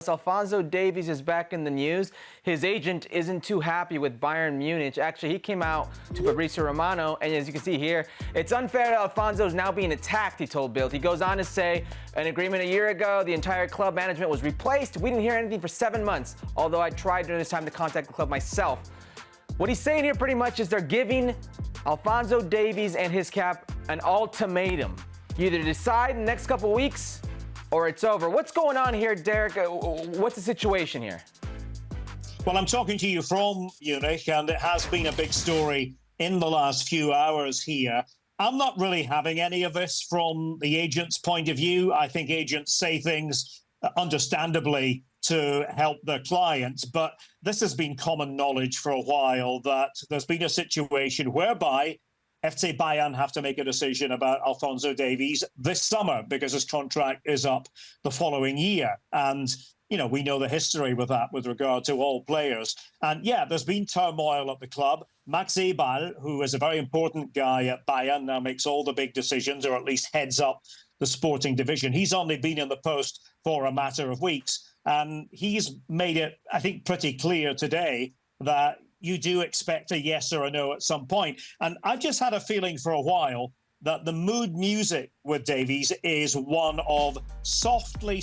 Alphonso Davies is back in the news. His agent isn't too happy with Bayern Munich. Actually, he came out to Fabrizio Romano, and as you can see here, it's unfair that Alphonso is now being attacked, he told Bild. He goes on to say, an agreement a year ago, the entire club management was replaced. We didn't hear anything for 7 months, although I tried during this time to contact the club myself. What he's saying here pretty much is they're giving Alphonso Davies and his cap an ultimatum. You either decide in the next couple weeks or it's over. What's going on here, Derek? What's the situation here? Well, I'm talking to you from Munich, and it has been a big story in the last few hours here. I'm not really having any of this from the agent's point of view. I think agents say things understandably to help their clients, but this has been common knowledge for a while that there's been a situation whereby FC Bayern have to make a decision about Alphonso Davies this summer because his contract is up the following year. And, you know, we know the history with that with regard to all players. And, yeah, there's been turmoil at the club. Max Eberl, who is a very important guy at Bayern, now makes all the big decisions, or at least heads up the sporting division. He's only been in the post for a matter of weeks. And he's made it, I think, pretty clear today that you do expect a yes or a no at some point. And I've just had a feeling for a while that the mood music with Davies is one of softly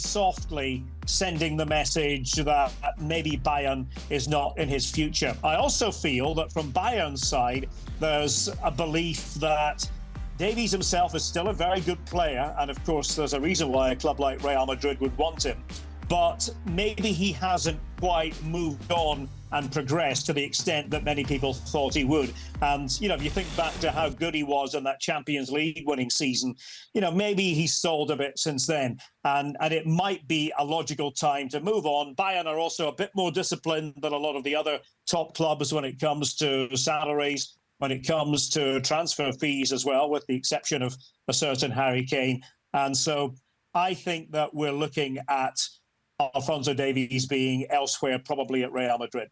sending the message that maybe Bayern is not in his future. I also feel that from Bayern's side, there's a belief that Davies himself is still a very good player. And of course, there's a reason why a club like Real Madrid would want him. But maybe he hasn't quite moved on and progressed to the extent that many people thought he would. And, you know, if you think back to how good he was in that Champions League winning season, you know, maybe he's stalled a bit since then. And it might be a logical time to move on. Bayern are also a bit more disciplined than a lot of the other top clubs when it comes to salaries, when it comes to transfer fees as well, with the exception of a certain Harry Kane. And so I think that we're looking at Alphonso Davies being elsewhere, probably at Real Madrid.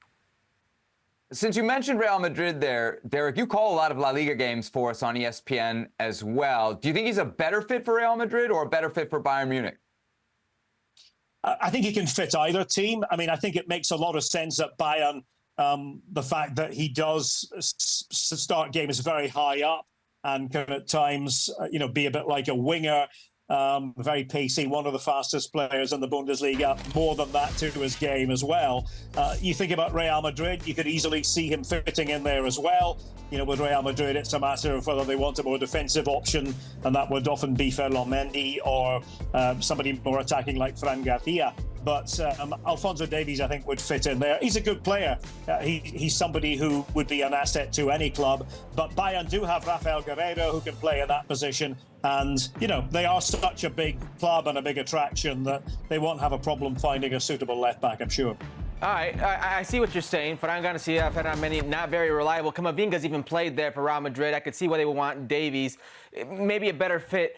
Since you mentioned Real Madrid there, Derek, you call a lot of La Liga games for us on ESPN as well. Do you think he's a better fit for Real Madrid or a better fit for Bayern Munich? I think he can fit either team. I mean, I think it makes a lot of sense at Bayern, the fact that he does start games very high up and can at times, you know, be a bit like a winger. Very pacey, one of the fastest players in the Bundesliga, more than that to his game as well. You think about Real Madrid, you could easily see him fitting in there as well. You know, with Real Madrid, it's a matter of whether they want a more defensive option, and that would often be Ferland Mendy or somebody more attacking like Fran Garcia. But Alphonso Davies, I think, would fit in there. He's a good player. He's somebody who would be an asset to any club. But Bayern do have Rafael Guerreiro, who can play in that position. And, you know, they are such a big club and a big attraction that they won't have a problem finding a suitable left-back, I'm sure. All right, I see what you're saying. Fran Garcia, Ferland Mendy, not very reliable. Camavinga's even played there for Real Madrid. I could see why they would want Davies. Maybe a better fit